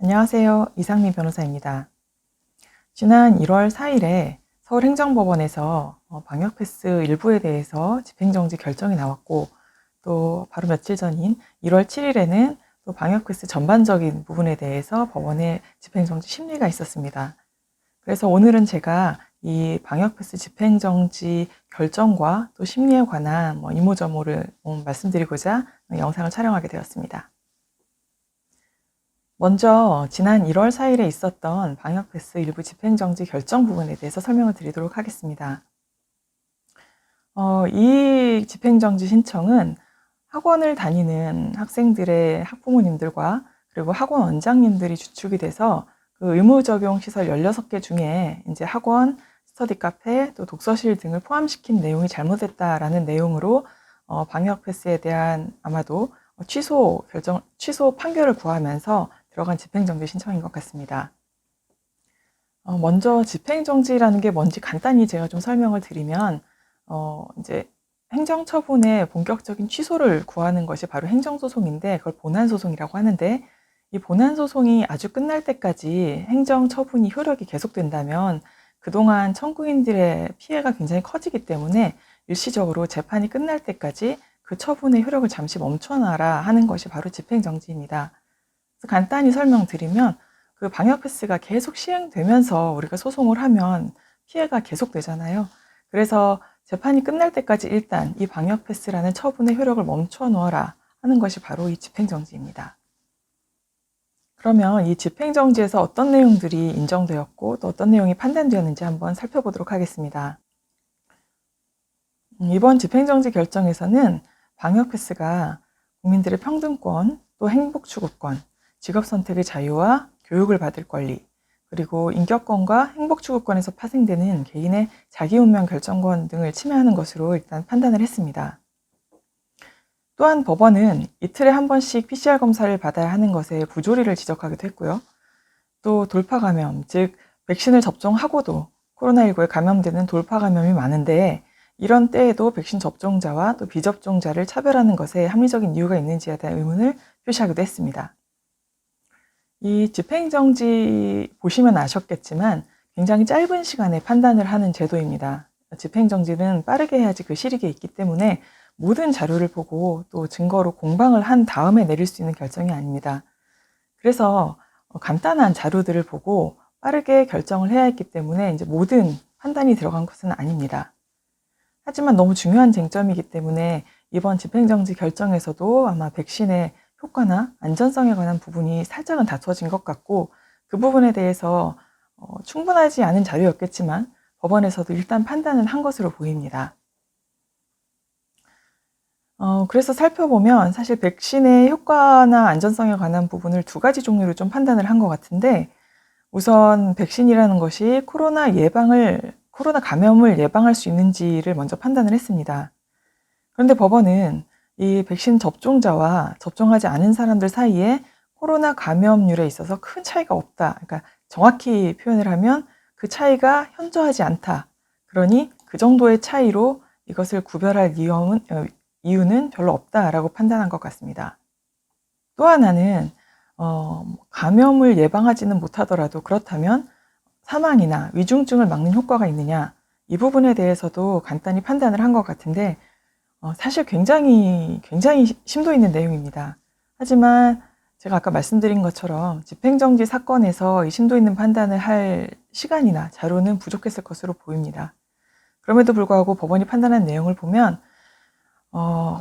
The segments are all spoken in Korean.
안녕하세요. 이상미 변호사입니다. 지난 1월 4일에 서울행정법원에서 방역 패스 일부에 대해서 집행정지 결정이 나왔고, 또 바로 며칠 전인 1월 7일에는 또 방역 패스 전반적인 부분에 대해서 법원의 집행정지 심리가 있었습니다. 그래서 오늘은 제가 이 방역 패스 집행정지 결정과 또 심리에 관한 이모저모를 말씀드리고자 영상을 촬영하게 되었습니다. 먼저 지난 1월 4일에 있었던 방역 패스 일부 집행정지 결정 부분에 대해서 설명을 드리도록 하겠습니다. 이 집행정지 신청은 학원을 다니는 학생들의 학부모님들과 그리고 학원 원장님들이 주축이 돼서 그 의무적용 시설 16개 중에 이제 학원, 스터디 카페, 또 독서실 등을 포함시킨 내용이 잘못됐다라는 내용으로 방역 패스에 대한 아마도 취소 판결을 구하면서 들어간 집행정지 신청인 것 같습니다. 먼저 집행정지라는 게 뭔지 간단히 제가 좀 설명을 드리면, 이제 행정처분의 본격적인 취소를 구하는 것이 바로 행정소송인데, 그걸 본안소송이라고 하는데, 이 본안소송이 아주 끝날 때까지 행정처분이 효력이 계속된다면 그동안 청구인들의 피해가 굉장히 커지기 때문에 일시적으로 재판이 끝날 때까지 그 처분의 효력을 잠시 멈춰놔라 하는 것이 바로 집행정지입니다. 간단히 설명드리면, 그 방역 패스가 계속 시행되면서 우리가 소송을 하면 피해가 계속되잖아요. 그래서 재판이 끝날 때까지 일단 이 방역 패스라는 처분의 효력을 멈춰 놓아라 하는 것이 바로 이 집행정지입니다. 그러면 이 집행정지에서 어떤 내용들이 인정되었고 또 어떤 내용이 판단되었는지 한번 살펴보도록 하겠습니다. 이번 집행정지 결정에서는 방역 패스가 국민들의 평등권, 또 행복추구권, 직업선택의 자유와 교육을 받을 권리, 그리고 인격권과 행복추구권에서 파생되는 개인의 자기운명 결정권 등을 침해하는 것으로 일단 판단을 했습니다. 또한 법원은 이틀에 한 번씩 PCR 검사를 받아야 하는 것에 부조리를 지적하기도 했고요. 또 돌파 감염, 즉 백신을 접종하고도 코로나19에 감염되는 돌파 감염이 많은데, 이런 때에도 백신 접종자와 또 비접종자를 차별하는 것에 합리적인 이유가 있는지에 대한 의문을 표시하기도 했습니다. 이 집행정지 보시면 아셨겠지만 굉장히 짧은 시간에 판단을 하는 제도입니다. 집행정지는 빠르게 해야지 그 실익이 있기 때문에 모든 자료를 보고 또 증거로 공방을 한 다음에 내릴 수 있는 결정이 아닙니다. 그래서 간단한 자료들을 보고 빠르게 결정을 해야 했기 때문에 이제 모든 판단이 들어간 것은 아닙니다. 하지만 너무 중요한 쟁점이기 때문에 이번 집행정지 결정에서도 아마 백신의 효과나 안전성에 관한 부분이 살짝은 다투어진 것 같고, 그 부분에 대해서 충분하지 않은 자료였겠지만 법원에서도 일단 판단은 한 것으로 보입니다. 그래서 살펴보면 사실 백신의 효과나 안전성에 관한 부분을 두 가지 종류로 좀 판단을 한 것 같은데, 우선 백신이라는 것이 코로나 감염을 예방할 수 있는지를 먼저 판단을 했습니다. 그런데 법원은 이 백신 접종자와 접종하지 않은 사람들 사이에 코로나 감염률에 있어서 큰 차이가 없다. 그러니까 정확히 표현을 하면 그 차이가 현저하지 않다. 그러니 그 정도의 차이로 이것을 구별할 이유는 별로 없다라고 판단한 것 같습니다. 또 하나는 감염을 예방하지는 못하더라도 그렇다면 사망이나 위중증을 막는 효과가 있느냐, 이 부분에 대해서도 간단히 판단을 한 것 같은데, 사실 굉장히 심도 있는 내용입니다. 하지만 제가 아까 말씀드린 것처럼 집행정지 사건에서 이 심도 있는 판단을 할 시간이나 자료는 부족했을 것으로 보입니다. 그럼에도 불구하고 법원이 판단한 내용을 보면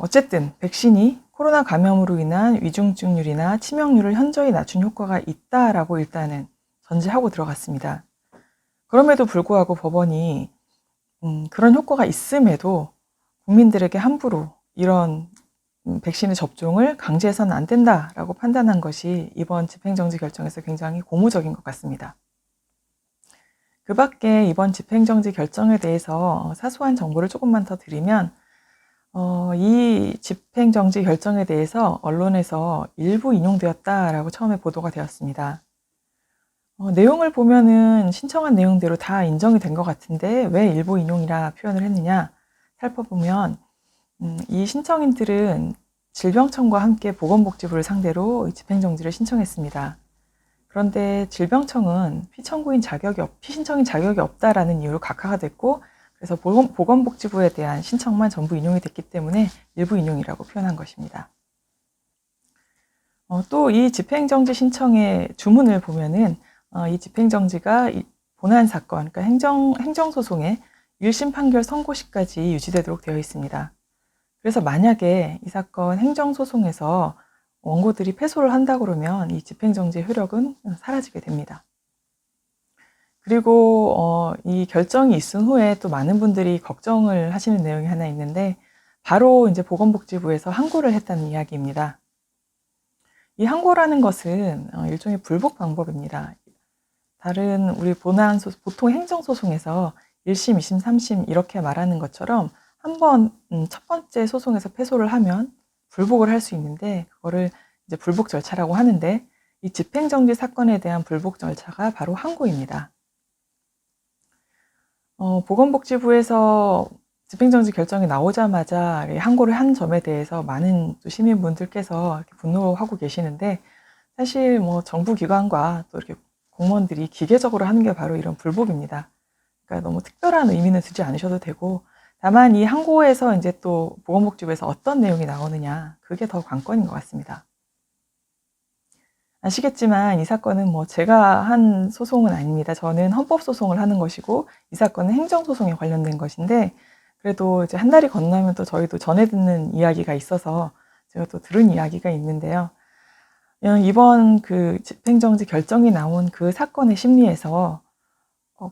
어쨌든 백신이 코로나 감염으로 인한 위중증률이나 치명률을 현저히 낮춘 효과가 있다라고 일단은 전제하고 들어갔습니다. 그럼에도 불구하고 법원이 그런 효과가 있음에도 국민들에게 함부로 이런 백신의 접종을 강제해서는 안 된다라고 판단한 것이 이번 집행정지 결정에서 굉장히 고무적인 것 같습니다. 그 밖에 이번 집행정지 결정에 대해서 사소한 정보를 조금만 더 드리면, 이 집행정지 결정에 대해서 언론에서 일부 인용되었다라고 처음에 보도가 되었습니다. 내용을 보면은 신청한 내용대로 다 인정이 된 것 같은데 왜 일부 인용이라 표현을 했느냐 살펴보면, 이 신청인들은 질병청과 함께 보건복지부를 상대로 집행정지를 신청했습니다. 그런데 질병청은 피신청인 자격이 없다라는 이유로 각하가 됐고, 그래서 보건복지부에 대한 신청만 전부 인용이 됐기 때문에 일부 인용이라고 표현한 것입니다. 또 이 집행정지 신청의 주문을 보면은 이 집행정지가 본안 사건, 그러니까 행정소송의 1심 판결 선고 시까지 유지되도록 되어 있습니다. 그래서 만약에 이 사건 행정소송에서 원고들이 패소를 한다 그러면 이 집행정지의 효력은 사라지게 됩니다. 그리고 이 결정이 있은 후에 또 많은 분들이 걱정을 하시는 내용이 하나 있는데, 바로 이제 보건복지부에서 항고를 했다는 이야기입니다. 이 항고라는 것은 일종의 불복 방법입니다. 다른 우리 보통 행정소송에서 1심, 2심, 3심 이렇게 말하는 것처럼 한번 첫 번째 소송에서 패소를 하면 불복을 할 수 있는데, 그거를 이제 불복 절차라고 하는데, 이 집행정지 사건에 대한 불복 절차가 바로 항고입니다. 보건복지부에서 집행정지 결정이 나오자마자 항고를 한 점에 대해서 많은 시민분들께서 이렇게 분노하고 계시는데, 사실 뭐 정부 기관과 또 이렇게 공무원들이 기계적으로 하는 게 바로 이런 불복입니다. 그러니까 너무 특별한 의미는 두지 않으셔도 되고, 다만 이 항고에서 이제 또 보건복지부에서 어떤 내용이 나오느냐, 그게 더 관건인 것 같습니다. 아시겠지만 이 사건은 뭐 제가 한 소송은 아닙니다. 저는 헌법소송을 하는 것이고, 이 사건은 행정소송에 관련된 것인데, 그래도 이제 한 달이 건너면 또 저희도 전해 듣는 이야기가 있어서 제가 또 들은 이야기가 있는데요. 이번 그 집행정지 결정이 나온 그 사건의 심리에서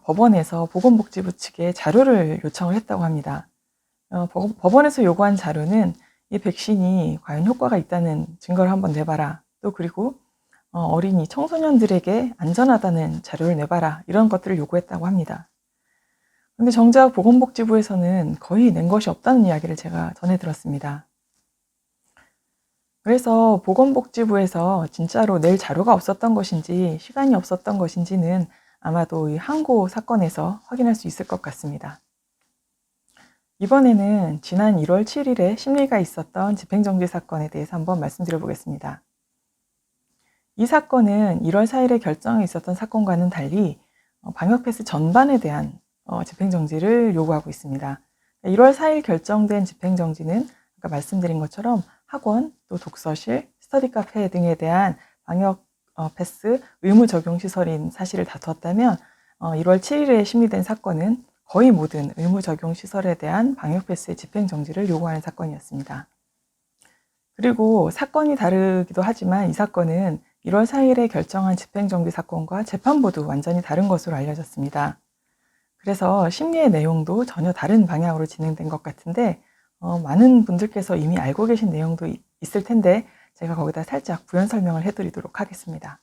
법원에서 보건복지부 측에 자료를 요청을 했다고 합니다. 법원에서 요구한 자료는 이 백신이 과연 효과가 있다는 증거를 한번 내봐라. 또 그리고 어린이, 청소년들에게 안전하다는 자료를 내봐라. 이런 것들을 요구했다고 합니다. 근데 정작 보건복지부에서는 거의 낸 것이 없다는 이야기를 제가 전해 들었습니다. 그래서 보건복지부에서 진짜로 낼 자료가 없었던 것인지 시간이 없었던 것인지는 아마도 이 항고 사건에서 확인할 수 있을 것 같습니다. 이번에는 지난 1월 7일에 심리가 있었던 집행정지 사건에 대해서 한번 말씀드려 보겠습니다. 이 사건은 1월 4일에 결정이 있었던 사건과는 달리 방역 패스 전반에 대한 집행정지를 요구하고 있습니다. 1월 4일 결정된 집행정지는 아까 말씀드린 것처럼 학원, 또 독서실, 스터디 카페 등에 대한 방역 패스 의무 적용 시설인 사실을 다투었다면, 1월 7일에 심리된 사건은 거의 모든 의무 적용 시설에 대한 방역 패스의 집행 정지를 요구하는 사건이었습니다. 그리고 사건이 다르기도 하지만 이 사건은 1월 4일에 결정한 집행 정지 사건과 재판부도 완전히 다른 것으로 알려졌습니다. 그래서 심리의 내용도 전혀 다른 방향으로 진행된 것 같은데, 많은 분들께서 이미 알고 계신 내용도 있을 텐데 제가 거기다 살짝 부연 설명을 해드리도록 하겠습니다.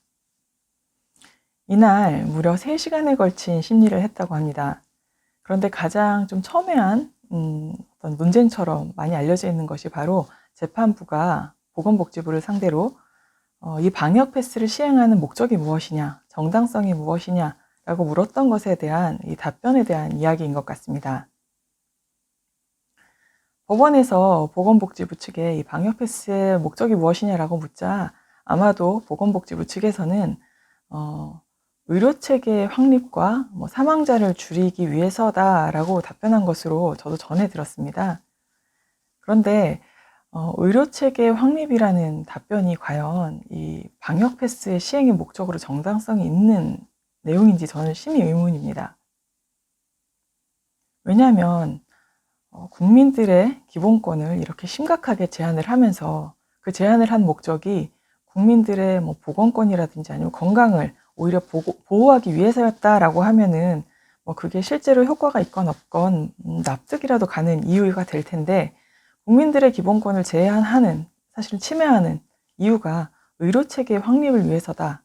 이날 무려 3시간에 걸친 심리를 했다고 합니다. 그런데 가장 좀 첨예한 어떤 논쟁처럼 많이 알려져 있는 것이 바로 재판부가 보건복지부를 상대로 이 방역 패스를 시행하는 목적이 무엇이냐, 정당성이 무엇이냐라고 물었던 것에 대한 이 답변에 대한 이야기인 것 같습니다. 법원에서 보건복지부 측에 이 방역 패스의 목적이 무엇이냐라고 묻자 아마도 보건복지부 측에서는 의료체계 확립과 사망자를 줄이기 위해서다라고 답변한 것으로 저도 전해 들었습니다. 그런데 의료체계 확립이라는 답변이 과연 이 방역 패스의 시행의 목적으로 정당성이 있는 내용인지 저는 심히 의문입니다. 왜냐하면 국민들의 기본권을 이렇게 심각하게 제한을 하면서 그 제한을 한 목적이 국민들의 보건권이라든지 아니면 건강을 오히려 보호하기 위해서였다라고 하면은 그게 실제로 효과가 있건 없건 납득이라도 가는 이유가 될 텐데, 국민들의 기본권을 제한하는, 사실은 침해하는 이유가 의료체계 확립을 위해서다.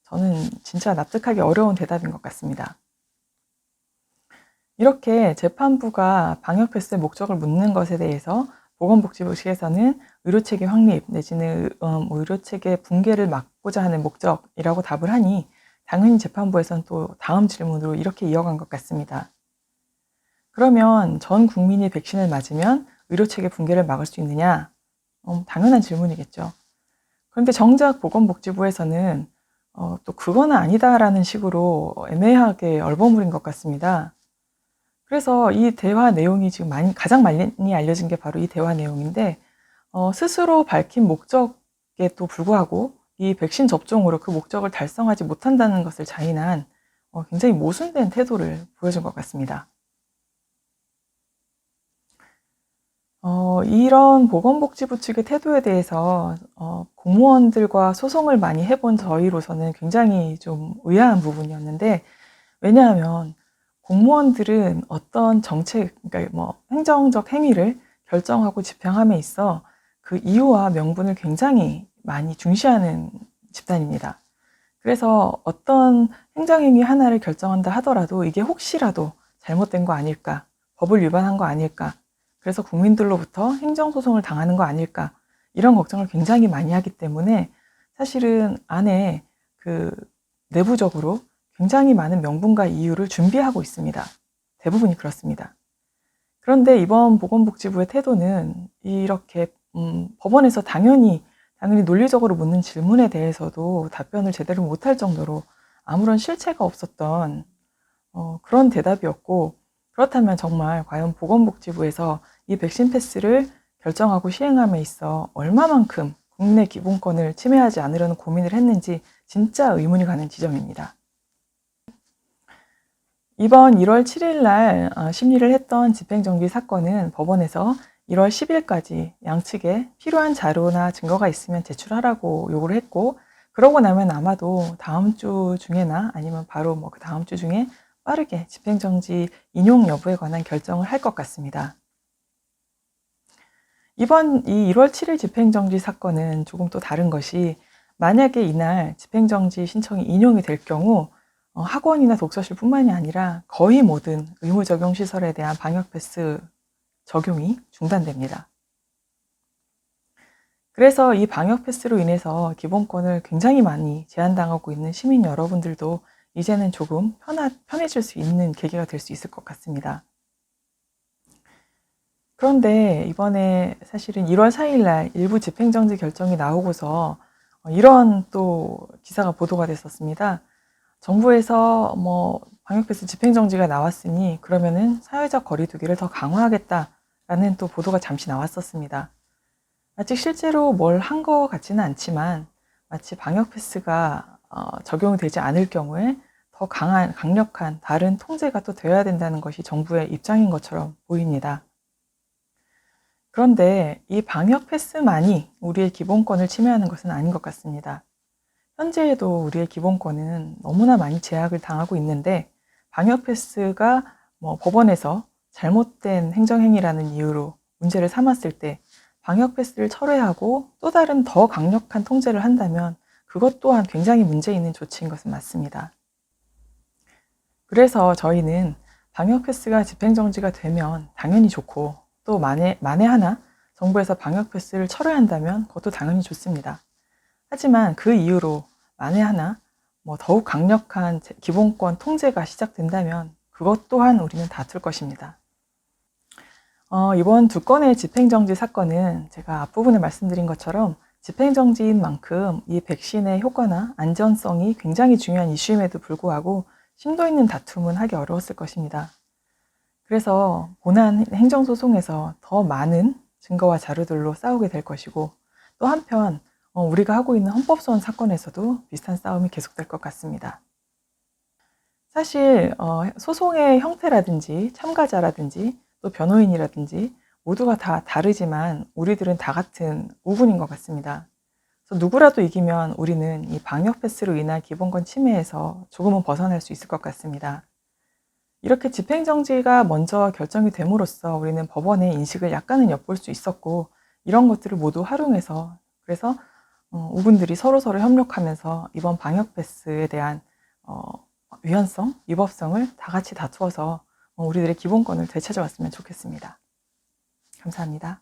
저는 진짜 납득하기 어려운 대답인 것 같습니다. 이렇게 재판부가 방역 패스의 목적을 묻는 것에 대해서 보건복지부 측에서는 의료체계 확립 내지는 의료체계 붕괴를 막고자 하는 목적이라고 답을 하니, 당연히 재판부에서는 또 다음 질문으로 이렇게 이어간 것 같습니다. 그러면 전 국민이 백신을 맞으면 의료체계 붕괴를 막을 수 있느냐? 당연한 질문이겠죠. 그런데 정작 보건복지부에서는 또 그거는 아니다라는 식으로 애매하게 얼버무린 것 같습니다. 그래서 이 대화 내용이 지금 가장 많이 알려진 게 바로 이 대화 내용인데, 스스로 밝힌 목적에도 불구하고 이 백신 접종으로 그 목적을 달성하지 못한다는 것을 자인한 굉장히 모순된 태도를 보여준 것 같습니다. 이런 보건복지부 측의 태도에 대해서 공무원들과 소송을 많이 해본 저희로서는 굉장히 좀 의아한 부분이었는데, 왜냐하면 공무원들은 어떤 정책, 그러니까 뭐 행정적 행위를 결정하고 집행함에 있어 그 이유와 명분을 굉장히 많이 중시하는 집단입니다. 그래서 어떤 행정행위 하나를 결정한다 하더라도 이게 혹시라도 잘못된 거 아닐까, 법을 위반한 거 아닐까, 그래서 국민들로부터 행정소송을 당하는 거 아닐까, 이런 걱정을 굉장히 많이 하기 때문에 사실은 안에 그 내부적으로 굉장히 많은 명분과 이유를 준비하고 있습니다. 대부분이 그렇습니다. 그런데 이번 보건복지부의 태도는 이렇게 법원에서 당연히 논리적으로 묻는 질문에 대해서도 답변을 제대로 못할 정도로 아무런 실체가 없었던 그런 대답이었고, 그렇다면 정말 과연 보건복지부에서 이 백신 패스를 결정하고 시행함에 있어 얼마만큼 국민의 기본권을 침해하지 않으려는 고민을 했는지 진짜 의문이 가는 지점입니다. 이번 1월 7일 날 심리를 했던 집행정지 사건은 법원에서 1월 10일까지 양측에 필요한 자료나 증거가 있으면 제출하라고 요구를 했고, 그러고 나면 아마도 다음 주 중에나 아니면 바로 그 다음 주 중에 빠르게 집행정지 인용 여부에 관한 결정을 할 것 같습니다. 이번 이 1월 7일 집행정지 사건은 조금 또 다른 것이, 만약에 이날 집행정지 신청이 인용이 될 경우 학원이나 독서실뿐만이 아니라 거의 모든 의무 적용 시설에 대한 방역 패스 적용이 중단됩니다. 그래서 이 방역 패스로 인해서 기본권을 굉장히 많이 제한당하고 있는 시민 여러분들도 이제는 조금 편해질 수 있는 계기가 될 수 있을 것 같습니다. 그런데 이번에 사실은 1월 4일 날 일부 집행정지 결정이 나오고서 이런 또 기사가 보도가 됐었습니다. 정부에서 방역패스 집행정지가 나왔으니 그러면은 사회적 거리두기를 더 강화하겠다라는 또 보도가 잠시 나왔었습니다. 아직 실제로 뭘 한 것 같지는 않지만 마치 방역패스가 적용이 되지 않을 경우에 더 강력한 다른 통제가 또 되어야 된다는 것이 정부의 입장인 것처럼 보입니다. 그런데 이 방역패스만이 우리의 기본권을 침해하는 것은 아닌 것 같습니다. 현재에도 우리의 기본권은 너무나 많이 제약을 당하고 있는데, 방역 패스가 법원에서 잘못된 행정행위라는 이유로 문제를 삼았을 때 방역 패스를 철회하고 또 다른 더 강력한 통제를 한다면 그것 또한 굉장히 문제 있는 조치인 것은 맞습니다. 그래서 저희는 방역 패스가 집행정지가 되면 당연히 좋고, 또 만에 하나 정부에서 방역 패스를 철회한다면 그것도 당연히 좋습니다. 하지만 그 이후로 만에 하나 더욱 강력한 기본권 통제가 시작된다면 그것 또한 우리는 다툴 것입니다. 이번 2건의 집행정지 사건은 제가 앞부분에 말씀드린 것처럼 집행정지인 만큼 이 백신의 효과나 안전성이 굉장히 중요한 이슈임에도 불구하고 심도 있는 다툼은 하기 어려웠을 것입니다. 그래서 본안 행정소송에서 더 많은 증거와 자료들로 싸우게 될 것이고, 또 한편 우리가 하고 있는 헌법소원 사건에서도 비슷한 싸움이 계속될 것 같습니다. 사실 소송의 형태라든지 참가자라든지 또 변호인이라든지 모두가 다 다르지만 우리들은 다 같은 우군인 것 같습니다. 그래서 누구라도 이기면 우리는 이 방역 패스로 인한 기본권 침해에서 조금은 벗어날 수 있을 것 같습니다. 이렇게 집행정지가 먼저 결정이 됨으로써 우리는 법원의 인식을 약간은 엿볼 수 있었고, 이런 것들을 모두 활용해서 그래서 우군들이 서로서로 협력하면서 이번 방역 패스에 대한 위헌성, 위법성을 다 같이 다투어서 우리들의 기본권을 되찾아왔으면 좋겠습니다. 감사합니다.